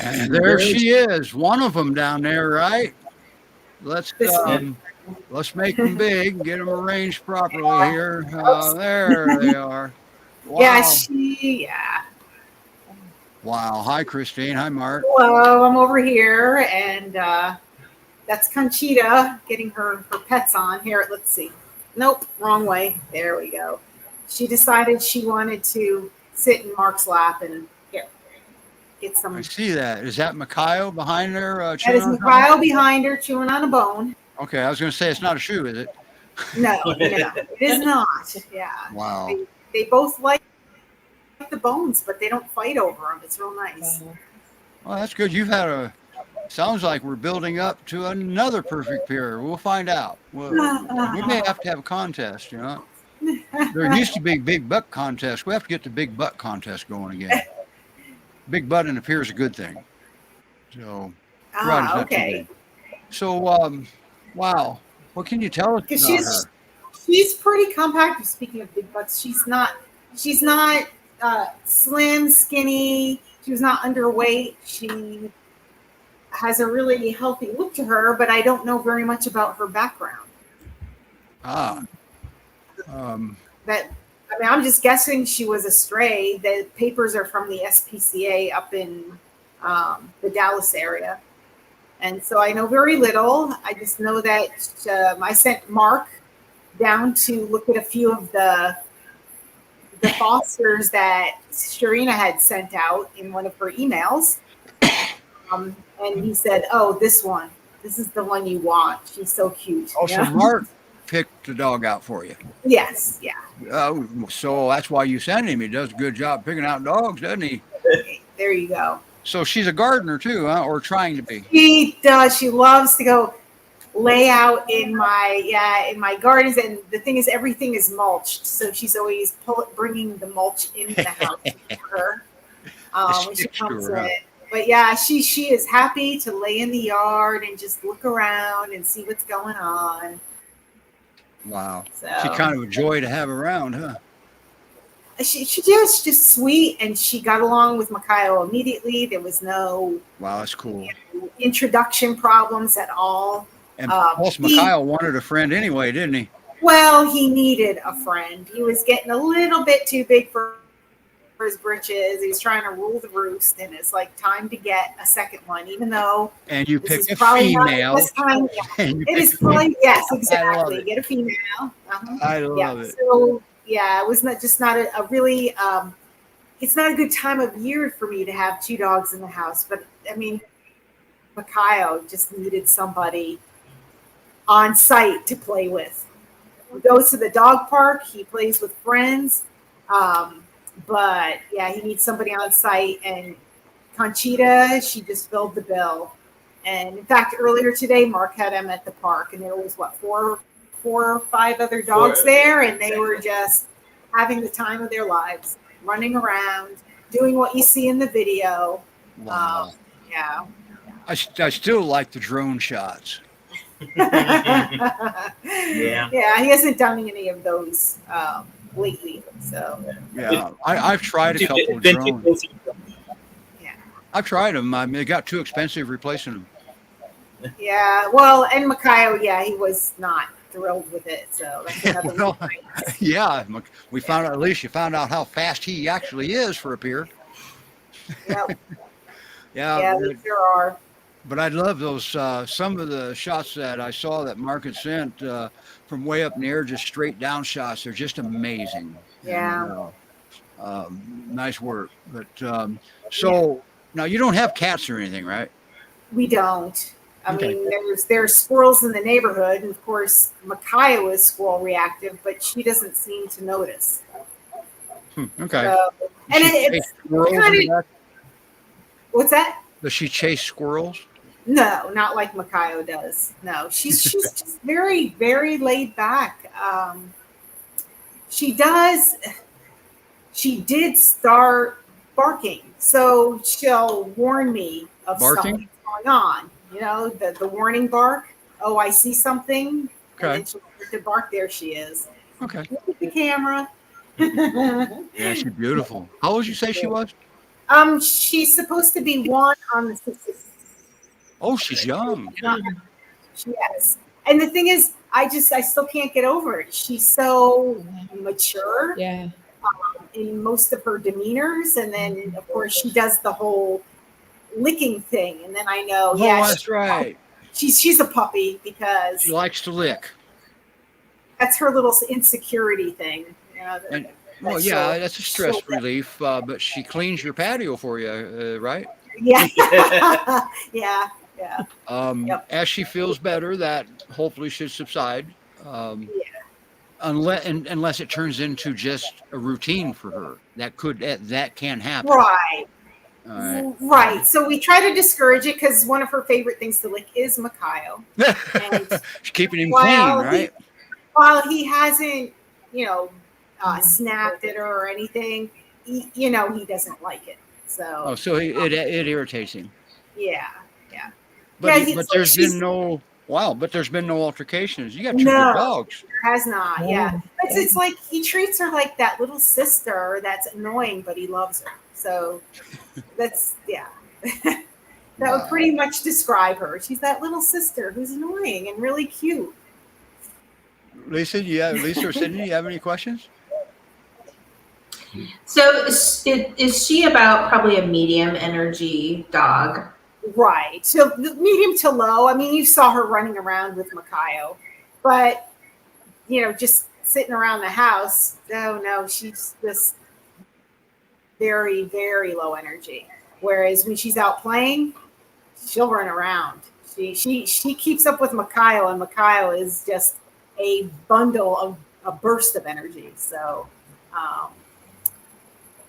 And there she is, one of them down there, right? Let's make them big and get them arranged properly here. There they are. Wow. Yeah. Wow. Hi, Christine. Hi, Mark. Hello, I'm over here, and that's Conchita getting her pets on. Here, let's see. Nope, wrong way. There we go. She decided she wanted to sit in Mark's lap and get some. I see that. Is that Mikhail behind there? That is Mikhail behind her chewing on a bone. Okay, I was going to say it's not a shoe, is it? No, it is not. Yeah. Wow. They both like the bones, but they don't fight over them. It's real nice. Well, that's good. Sounds like we're building up to another perfect pair. We'll find out. We may have to have a contest, you know. There used to be big butt contest. We have to get the big butt contest going again. Big butt in a pair is a good thing. So, okay. So, wow. What can you tell us about her? She's pretty compact. Speaking of big butts, she's not slim, skinny. She was not underweight. She has a really healthy look to her, but I don't know very much about her background. I'm just guessing she was a stray. The papers are from the SPCA up in the Dallas area. And so I know very little. I just know that I sent Mark down to look at a few of the fosters that Sharina had sent out in one of her emails. And he said, "Oh, this one. This is the one you want. She's so cute." Oh, so Mark picked the dog out for you. Yes, yeah. So that's why you send him. He does a good job picking out dogs, doesn't he? Okay, there you go. So she's a gardener too, huh? Or trying to be. She does. She loves to go lay out in my gardens, and the thing is, everything is mulched, so she's always bringing the mulch into the house with her when she comes in. But yeah, she is happy to lay in the yard and just look around and see what's going on. Wow. So She's kind of a joy to have around, huh? She just sweet, and she got along with Makayo immediately. There was no that's cool. Introduction problems at all. And plus, Makayo wanted a friend anyway, didn't he? Well, he needed a friend. He was getting a little bit too big for his britches. He was trying to rule the roost, and it's like time to get a second one, even though. And you picked a female. It is probably, yes, exactly. Get a female. I love it. So yeah, it was not a really. It's not a good time of year for me to have two dogs in the house, but I mean, Makayo just needed somebody on site to play with. He goes to the dog park. He plays with friends. But yeah, he needs somebody on site, and Conchita, she just filled the bill. And in fact, earlier today, Mark had him at the park, and there was four or five other dogs there, and they were just having the time of their lives, running around, doing what you see in the video. Wow. Yeah. I still like the drone shots. Yeah, he hasn't done any of those lately. So yeah, I've tried a couple of drones. Yeah, I've tried them. I mean, they got too expensive replacing them. Yeah, well, and Makayo, yeah, he was not thrilled with it. So that's another well, yeah, we found out, at least you found out how fast he actually is for a peer. Yep. Yeah, there sure are. But I love those, some of the shots that I saw that Mark had sent from way up in the air, just straight down shots. They're just amazing. Yeah. And, nice work. But so now you don't have cats or anything, right? We don't. I mean, there's squirrels in the neighborhood, and of course, Makayo is squirrel reactive, but she doesn't seem to notice. Okay. So, and it's kind of. What's that? Does she chase squirrels? No, not like Makayo does. No, she's just very, very laid back. She did start barking, so she'll warn me of something going on. You know, the warning bark. Oh, I see something. Okay. And then she'll start to bark. There she is. Okay. Look at the camera. Yeah, she's beautiful. How old did you say she was? She's supposed to be 1 on the 6th. Oh, she's young. She is. And the thing is, I still can't get over it. She's so mature. Yeah. In most of her demeanors, and then of course she does the whole licking thing, and then I know, that's right. She's a puppy because she likes to lick. That's her little insecurity thing. You know, that's a stress relief. But she cleans your patio for you, right? Yeah. Yeah. Yep. As she feels better, that hopefully should subside. Unless it turns into just a routine for her, that can happen. Right. Right. So we try to discourage it because one of her favorite things to lick is Makayo. She's keeping him clean, right? While he hasn't, snapped at her or anything, he doesn't like it. So. So it irritates him. Yeah. But there's been no. Wow, but there's been no altercations. You got two good dogs. There has not, yeah. But it's like he treats her like that little sister that's annoying, but he loves her. So that's, that would pretty much describe her. She's that little sister who's annoying and really cute. Lisa or Sydney, you have any questions? So is she about probably a medium energy dog? Right. So medium to low. I mean, you saw her running around with Makayo, but just sitting around the house. No, she's just very, very low energy. Whereas when she's out playing, she'll run around. She keeps up with Mikhail, and Mikhail is just a bundle of a burst of energy. So,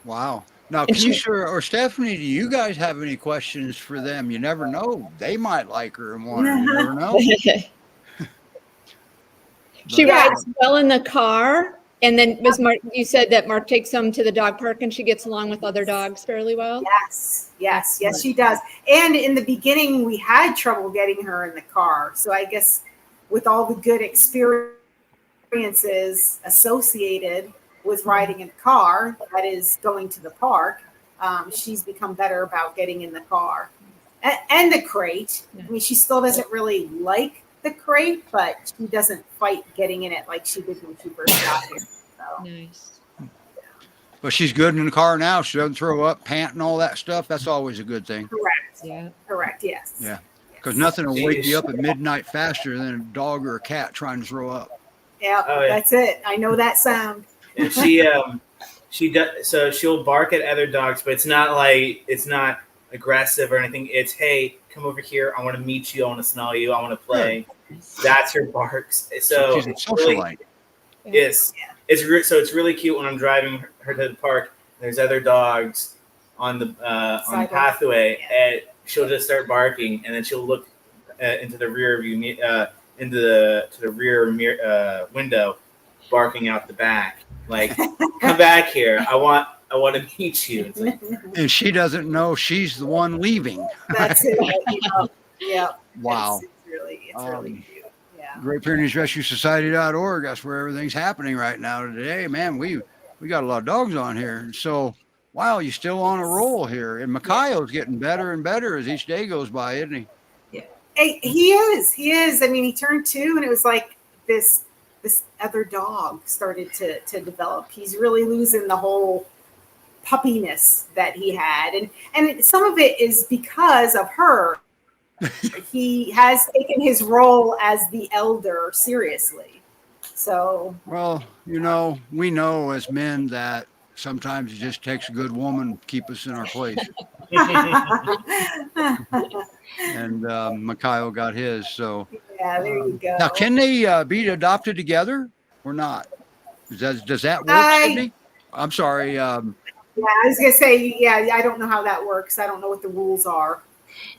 Wow. Now, And she- Keisha or Stephanie, do you guys have any questions for them? You never know. They might like her and want her. You never know. She But, rides well in the car. And then was Mark, you said that Mark takes them to the dog park and she gets along with other dogs fairly well? yes, she does. And in the beginning, we had trouble getting her in the car. So I guess with all the good experiences associated with riding in a car, that is going to the park, she's become better about getting in the car. And the crate. I mean, she still doesn't really like the crate, but she doesn't fight getting in it like she did when she first got here. So. Nice. but she's good in the car now. She doesn't throw up, pant, and all that stuff. That's always a good thing. Correct. Yeah. Correct. Yes. Yeah. Because nothing will wake you up at midnight faster than a dog or a cat trying to throw up. Yeah, Oh, yeah. That's it. I know that sound. And she does. So she'll bark at other dogs, but it's not aggressive or anything. It's, hey, come over here. I want to meet you. I want to smell you. I want to play. That's her barks. So she's a it's really, socialite. so it's really cute when I'm driving her to the park. There's other dogs on the Sidewalk. pathway, and she'll just start barking, and then she'll look into the rear view, to the rear mirror, window, barking out the back, like, "Come back here! I want to meet you." It's like, And she doesn't know she's the one leaving. That's it. Yeah. Wow. It's really cute. Yeah. Great Pyrenees Rescue Society.org. That's where everything's happening right now today. Man, we got a lot of dogs on here. And so, wow, you're still on a roll here. And Mikhail's getting better and better as each day goes by, isn't he? Hey, he is. I mean, he turned 2 and it was like this other dog started to develop. He's really losing the whole puppiness that he had. And some of it is because of her. He has taken his role as the elder seriously. So, Well, we know as men that sometimes it just takes a good woman to keep us in our place. And Mikhail got his. So yeah, there you go. now, can they be adopted together or not? Does that work, Sydney? I'm sorry. Yeah, I was gonna say, I don't know how that works. I don't know what the rules are.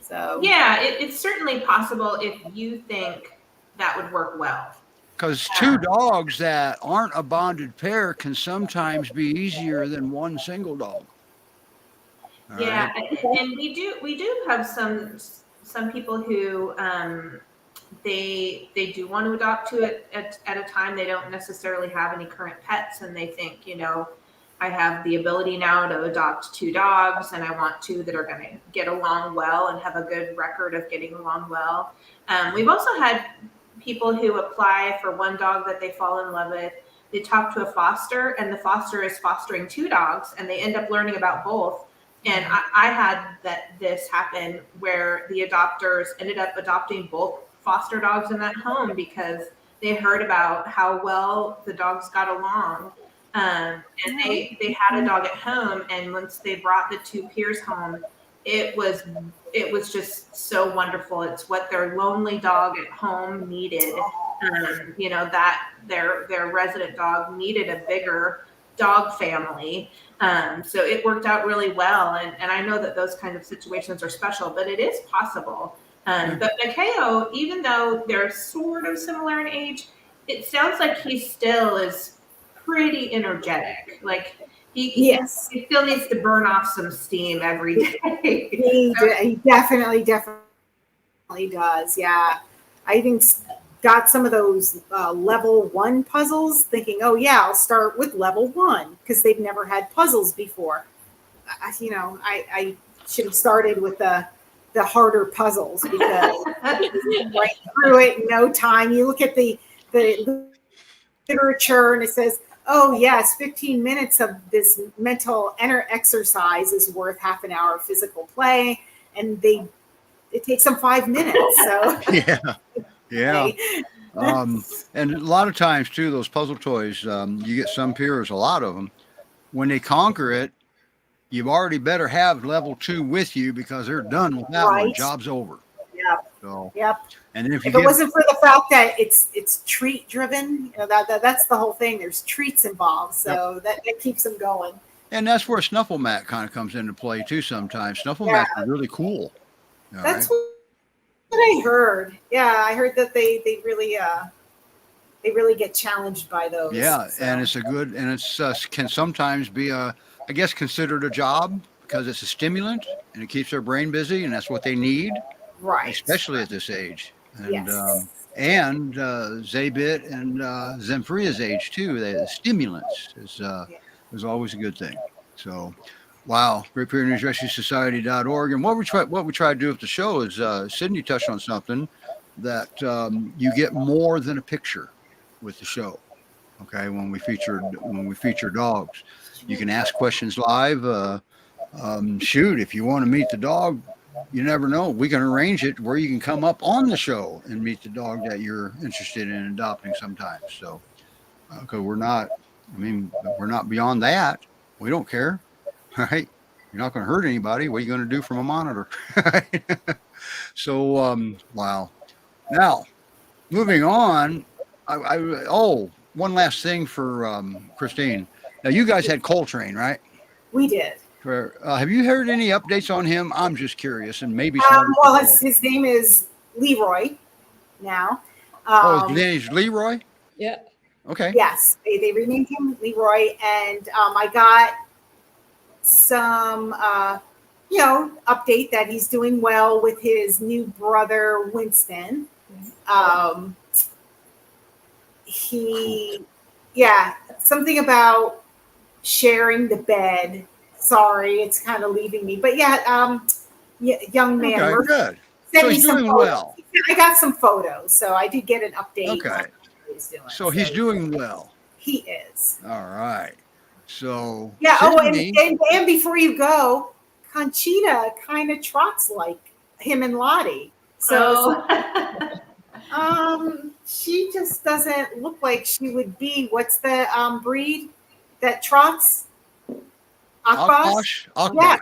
So Yeah, it's certainly possible if you think that would work well. Because 2 dogs that aren't a bonded pair can sometimes be easier than one single dog. All Yeah, right? and we do have some people who they do want to adopt 2 at a time. They don't necessarily have any current pets, and they think, I have the ability now to adopt 2 dogs, and I want 2 that are going to get along well and have a good record of getting along well. We've also had people who apply for 1 dog that they fall in love with. They talk to a foster, and the foster is fostering 2 dogs, and they end up learning about both. And I had this happen where the adopters ended up adopting both foster dogs in that home because they heard about how well the dogs got along. And they had a dog at home, and once they brought the 2 peers home, it was just so wonderful. It's what their lonely dog at home needed. That their resident dog needed a bigger dog family. So it worked out really well. And I know that those kind of situations are special, but it is possible. But Mikhail, even though they're sort of similar in age, it sounds like he still is pretty energetic. Like he still needs to burn off some steam every day. He definitely does. Yeah. I think got some of those level 1 puzzles thinking, oh yeah, I'll start with level 1 because they've never had puzzles before. I should have started with the harder puzzles because right through it in no time. You look at the literature and it says, oh yes, 15 minutes of this mental exercise is worth half an hour of physical play, and it takes them 5 minutes. So yeah. And a lot of times too, those puzzle toys, you get some peers, a lot of them, when they conquer it, you've already better have level 2 with you because they're done with that one. Right. Job's over. Yep. So, Yep. and then If it wasn't for the fact that it's treat driven, you know, that's the whole thing. There's treats involved, so that keeps them going. and that's where Snuffle Mat kind of comes into play too. Sometimes Snuffle Mats are really cool. All That's right. what I heard. Yeah, I heard that they really get challenged by those. Yeah, so. and it's a good, and it's can sometimes be I guess considered a job because it's a stimulant and it keeps their brain busy, and that's what they need, Right. especially at this age. And Yes. and Zaybit and Zemfria's age too. The stimulants is always a good thing. So, wow, RipHearingNewsRescueSociety.org. And what we try to do with the show is Sydney touched on something that you get more than a picture with the show. Okay, when we feature dogs, you can ask questions live. Shoot, if you want to meet the dog, you never know. We can arrange it where you can come up on the show and meet the dog that you're interested in adopting sometimes. So, because we're not beyond that. We don't care, right? You're not going to hurt anybody. What are you going to do from a monitor? So, wow. Now, moving on. One last thing for Christine. Now, you guys had Coltrane, right? We did. Have you heard any updates on him? I'm just curious, and maybe. Well, his name is Leroy now. His name is Leroy? Yeah. Okay. Yes, they renamed him Leroy, and I got some, update that he's doing well with his new brother Winston. Something about sharing the bed. Sorry, it's kind of leaving me, but young man. Okay, good. Sent So me he's some doing photos. well. I got some photos, so I did get an update. Okay. On what he's doing. So he's doing well. He is. All right. So yeah. Sydney, And before you go, Conchita kind of trots like him and Lottie. So she just doesn't look like she would be. What's the breed that trots? Akbash? Yeah.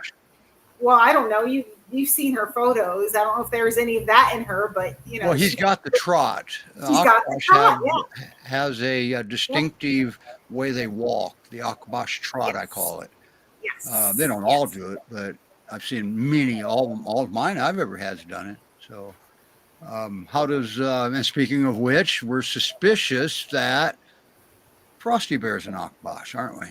Well, I don't know. You've seen her photos. I don't know if there's any of that in her, but Well, he's got the trot. She's got the trot. Has a distinctive way they walk. The Akbash trot, I call it. Yes. They don't all do it, but I've seen many. All of mine I've ever had has done it. So, how does? And speaking of which, we're suspicious that Frosty Bear's an Akbash, aren't we?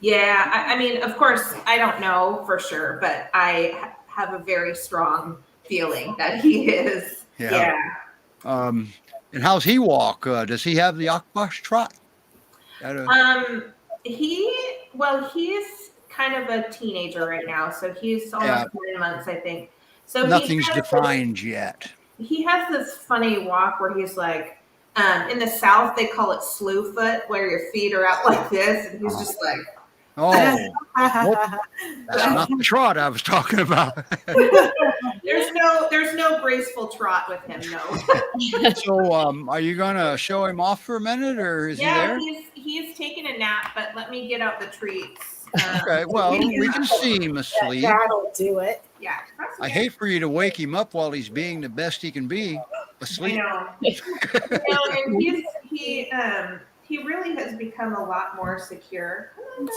Yeah, I mean, of course, I don't know for sure, but I have a very strong feeling that he is. Yeah. And how's he walk? Does he have the Akbash trot? He's kind of a teenager right now, so he's almost 9 months, I think. So nothing's defined yet. He has this funny walk where he's like, in the South they call it slew foot, where your feet are out like this, and he's just like. Oh, that's not the trot I was talking about. There's no graceful trot with him, no. So, are you gonna show him off for a minute, or is he there? He's taking a nap, but let me get out the treats. Okay, well, we can see him asleep. That'll do it. Yeah. I hate for you to wake him up while he's being the best he can be asleep. I know. And he really has become a lot more secure. And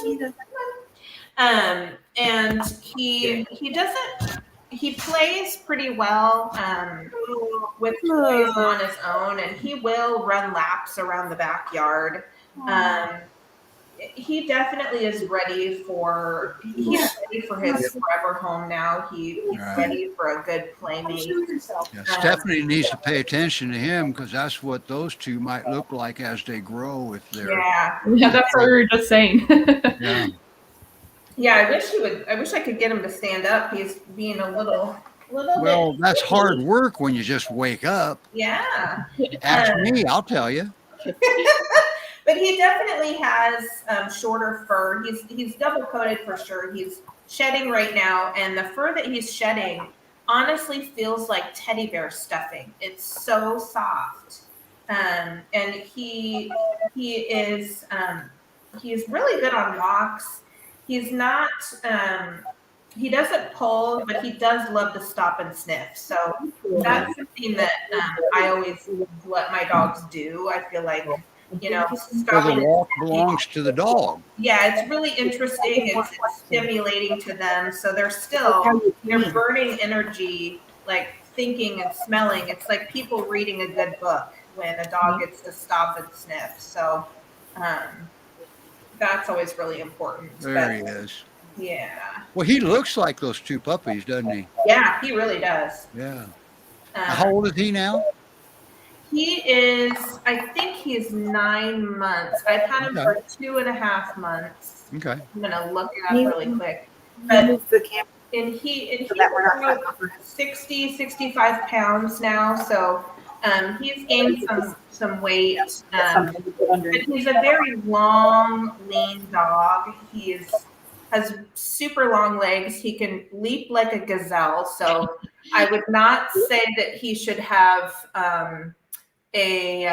he plays pretty well with toys on his own, and he will run laps around the backyard. He definitely is ready for his forever home now. He's ready for a good playmate. Yeah, Stephanie needs to pay attention to him because that's what those two might look like as they grow. If they're that's what we were just saying. Yeah, I wish I could get him to stand up. He's being a little well, that's hard work when you just wake up. Yeah. Ask me, I'll tell you. But he definitely has shorter fur. He's double coated for sure. He's shedding right now, and the fur that he's shedding honestly feels like teddy bear stuffing. It's so soft, and he is really good on walks. He's not. He doesn't pull, but he does love to stop and sniff. So that's something that I always let my dogs do. I feel like, Well, stopping. the walk belongs to the dog. Yeah, it's really interesting. It's stimulating to them. So they're burning energy, like thinking and smelling. It's like people reading a good book when a dog gets to stop and sniff. So that's always really important. There he is. Yeah. Well, he looks like those two puppies, doesn't he? Yeah, he really does. Yeah. How old is he now? He is, I think he's 9 months. I've had him for 2.5 months. Okay. I'm going to look it up really quick. But, and he's about 60, 65 pounds now. So he's gained some weight. But he's a very long, lean dog. He has super long legs. He can leap like a gazelle. So I would not say that he should have a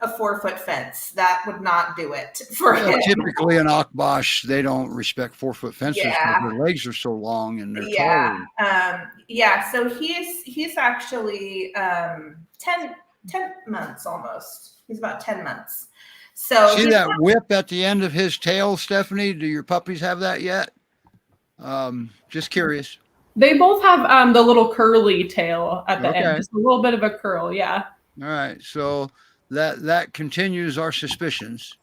4-foot fence. That would not do it for him. Typically in Akbash, they don't respect 4-foot fences Yeah. because their legs are so long and they're taller. Yeah. So he's actually 10 months almost. He's about 10 months. So see that whip at the end of his tail, Stephanie? Do your puppies have that yet? Just curious. They both have the little curly tail at the end, just a little bit of a curl. Yeah. All right. So that continues our suspicions.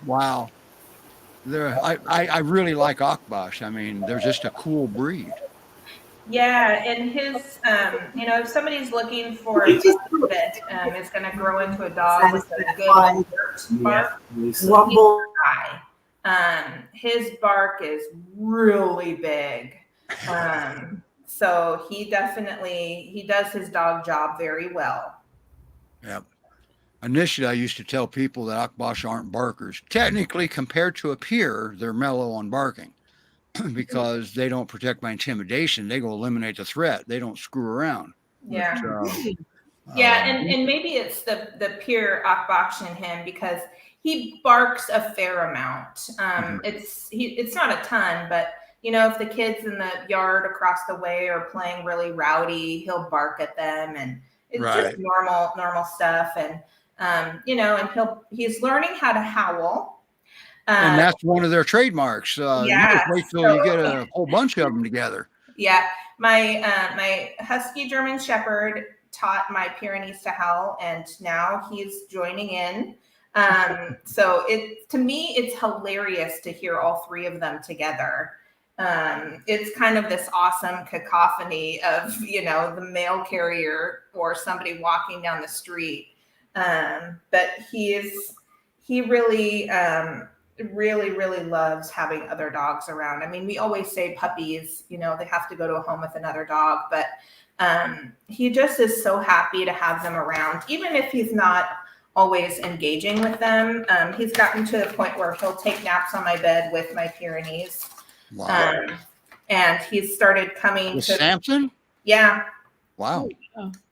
Wow. I really like Akbash. I mean, they're just a cool breed. Yeah, and his, if somebody's looking for a dog that is going to grow into a dog with a good bark, his bark is really big. So he does his dog job very well. Yep. Initially, I used to tell people that Akbash aren't barkers. Technically, compared to a peer, they're mellow on barking. Because they don't protect by intimidation, they go eliminate the threat. They don't screw around. Yeah, but, and maybe it's the pure Akbash in him because he barks a fair amount. It's not a ton, but if the kids in the yard across the way are playing really rowdy, he'll bark at them, and it's just normal stuff. And and he's learning how to howl. And that's one of their trademarks. You just wait till you get a whole bunch of them together. Yeah. My Husky German Shepherd taught my Pyrenees to howl, and now he's joining in. So to me, it's hilarious to hear all three of them together. It's kind of this awesome cacophony of, the mail carrier or somebody walking down the street. But he really, really loves having other dogs around. I mean, we always say puppies, they have to go to a home with another dog, but he just is so happy to have them around, even if he's not always engaging with them. He's gotten to the point where he'll take naps on my bed with my Pyrenees. Wow. And he's started coming with to Samson. Yeah. Wow.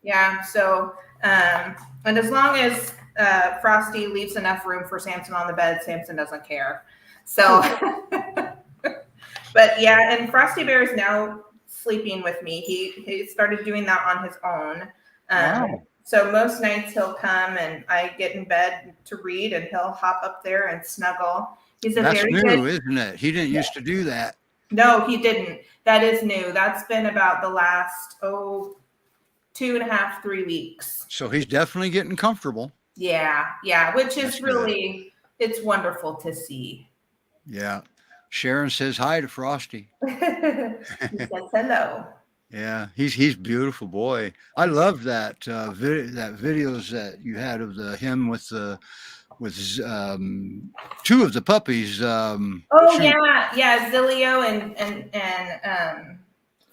Yeah. So, and as long as Frosty leaves enough room for Samson on the bed, Samson doesn't care. So, but yeah, and Frosty Bear is now sleeping with me. He started doing that on his own. Wow. So most nights he'll come and I get in bed to read, and he'll hop up there and snuggle. That's new, isn't it? He didn't used to do that. No, he didn't. That is new. That's been about the last 2.5, 3 weeks. So he's definitely getting comfortable. Yeah, which is really, it's wonderful to see. Yeah. Sharon says hi to Frosty. He says hello. Yeah, he's beautiful boy. I loved that videos that you had of him with two of the puppies. Zilio and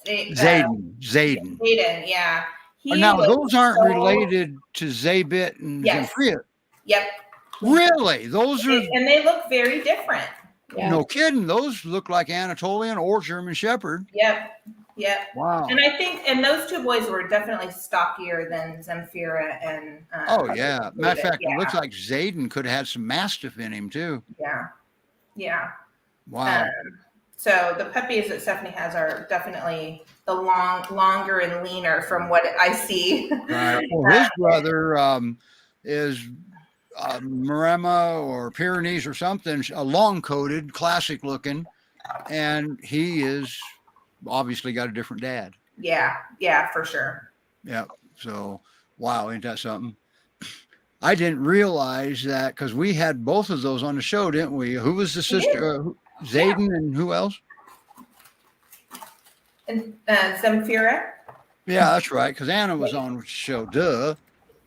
Zayden. Yeah. Now those aren't related to Zaybit and Zemfria. Yep. Really? Those are, and they look very different. Yeah. No kidding. Those look like Anatolian or German Shepherd. Yep. Wow. And I think, those two boys were definitely stockier than Zemfira and. Matter of fact, it looks like Zayden could have had some Mastiff in him too. Yeah. Yeah. Wow. So the puppies that Stephanie has are definitely the longer and leaner from what I see. Right. Well, his brother is Maremma or Pyrenees or something, a long-coated, classic-looking, and he is obviously got a different dad. Yeah, for sure. Yeah. So, wow, ain't that something? I didn't realize that because we had both of those on the show, didn't we? Who was the sister? Zayden and who else? And Zamfira? Yeah, that's right. Because Anna was on the show. Duh.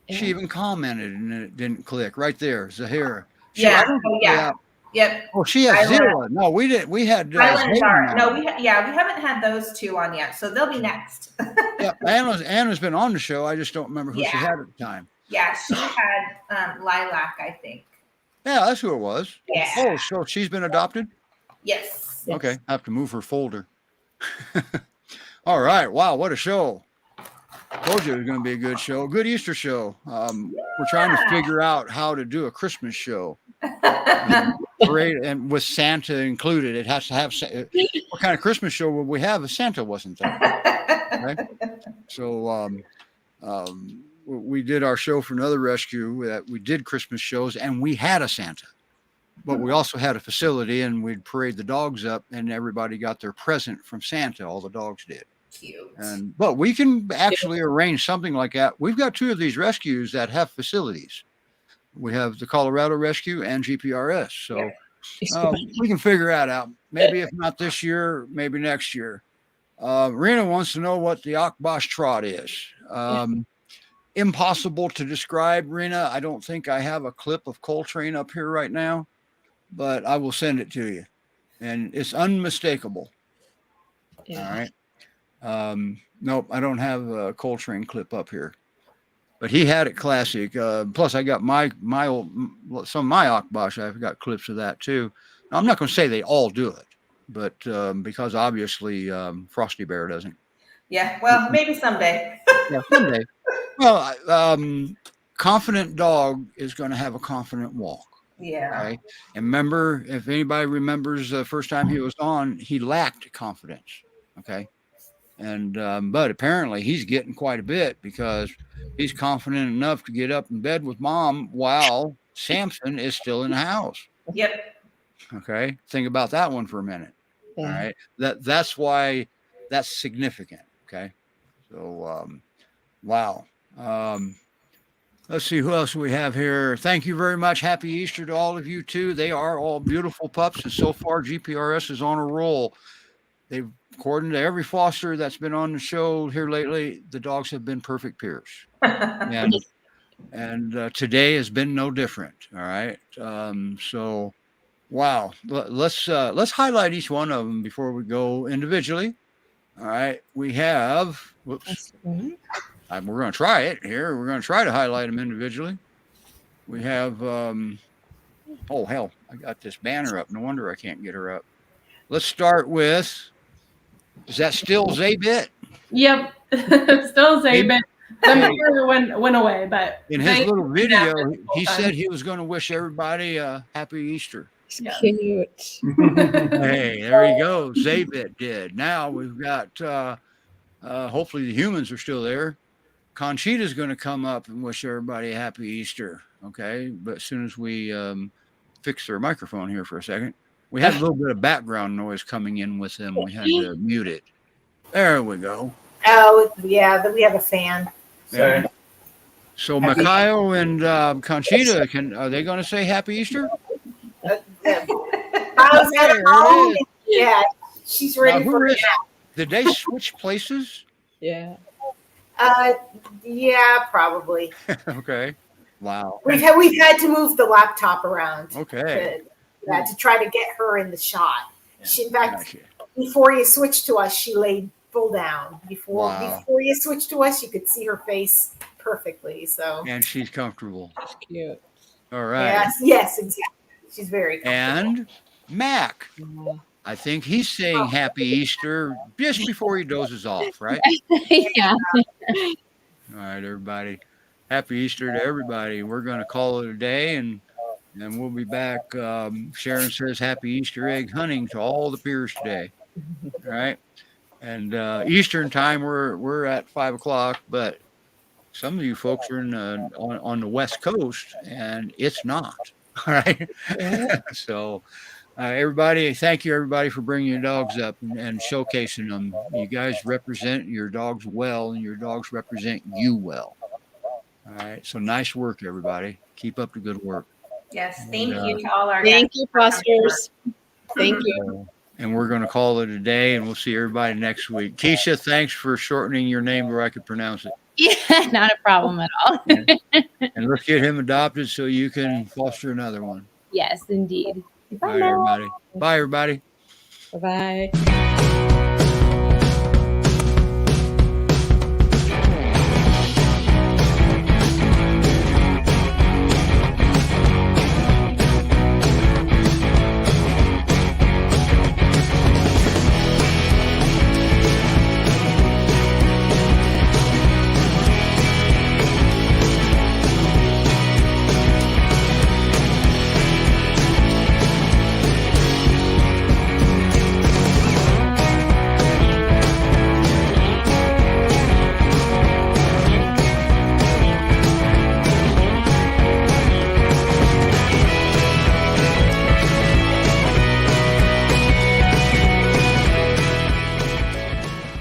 She Yeah. even commented and it didn't click right there. Zahira. Yeah. Yep. Oh, she has Island. Zilla. No, we didn't. We had Islands are Zayden no, on. we haven't had those two on yet, so they'll be next. Yeah, Anna's been on the show. I just don't remember who she had at the time. Yeah, she had Lilac, I think. Yeah, that's who it was. Yeah. Oh, so she's been adopted? Yes. Okay, I have to move her folder. All right. Wow, what a show. Told you it was going to be a good show. Good Easter show. We're trying to figure out how to do a Christmas show. Parade and with Santa included. It has to have what kind of Christmas show would we have if Santa wasn't there? Right? So we did our show for another rescue that we did Christmas shows and we had a Santa, but we also had a facility and we'd parade the dogs up and everybody got their present from Santa. All the dogs did. Cute. But we can actually arrange something like that. We've got two of these rescues that have facilities. We have the Colorado Rescue and GPRS. So we can figure that out. Maybe if not this year, maybe next year. Rena wants to know what the Akbash Trot is. Impossible to describe, Rena. I don't think I have a clip of Coltrane up here right now, but I will send it to you. And it's unmistakable. Yeah. All right. Nope, I don't have a Coltrane clip up here. But he had it classic. Plus, I got my old, some of my Akbash. I've got clips of that too. Now, I'm not going to say they all do it, but because obviously Frosty Bear doesn't. Yeah, well, maybe someday. Yeah, someday. Well, confident dog is going to have a confident walk. Yeah. Right. And remember, if anybody remembers the first time he was on, he lacked confidence. Okay. And but apparently he's getting quite a bit because he's confident enough to get up in bed with mom while Samson is still in the house. Yep. Okay. Think about that one for a minute. Yeah. All right. That's why that's significant. Okay. So wow. Let's see who else we have here. Thank you very much. Happy Easter to all of you too. They are all beautiful pups. And so far GPRS is on a roll. They've, according to every foster that's been on the show here lately, the dogs have been perfect peers. And today has been no different. All right. So, wow. Let's highlight each one of them before we go individually. All right. We have, whoops. We're going to try it here. We're going to try to highlight them individually. We have, oh, hell, I got this banner up. No wonder I can't get her up. Let's start with, is that still Zaybit? Yep, still Zaybit. The mayor went away, but in his little video, he said he was going to wish everybody a happy Easter. Yeah. Cute. Hey, there you go. Zaybit did. Now we've got, hopefully the humans are still there. Conchita's going to come up and wish everybody a happy Easter. Okay. But as soon as we fix their microphone here for a second, we had a little bit of background noise coming in with them. We had to mute it. There we go. Oh, yeah, we have a fan. Yeah. So Makayo and Conchita, are they going to say happy Easter? Yeah, she's ready for it. Did they switch places? Yeah. Yeah, probably. Okay. Wow. We've had to move the laptop around. Okay. To try to get her in the shot. Yeah, She, in fact, before you switched to us, she laid full down. Before you switched to us, you could see her face perfectly. So. And she's comfortable. That's cute. All right. Yes, exactly. She's very comfortable. And Mac. I think he's saying happy Easter just before he dozes off, right? Yeah. All right, everybody. Happy Easter to everybody. We're going to call it a day and And we'll be back. Sharon says happy Easter egg hunting to all the peers today. All right. And Eastern time, we're at 5 o'clock, but some of you folks are on the West Coast, and it's not. All right. So, everybody, thank you, everybody, for bringing your dogs up and showcasing them. You guys represent your dogs well, and your dogs represent you well. All right. So nice work, everybody. Keep up the good work. Yes. Thank you to all our Thank guests you, for coming Fosters. Thank you. And we're going to call it a day, and we'll see everybody next week. Keisha, thanks for shortening your name where I could pronounce it. Yeah, not a problem at all. And let's get him adopted so you can foster another one. Yes, indeed. All right, everybody. Bye, everybody. Bye-bye.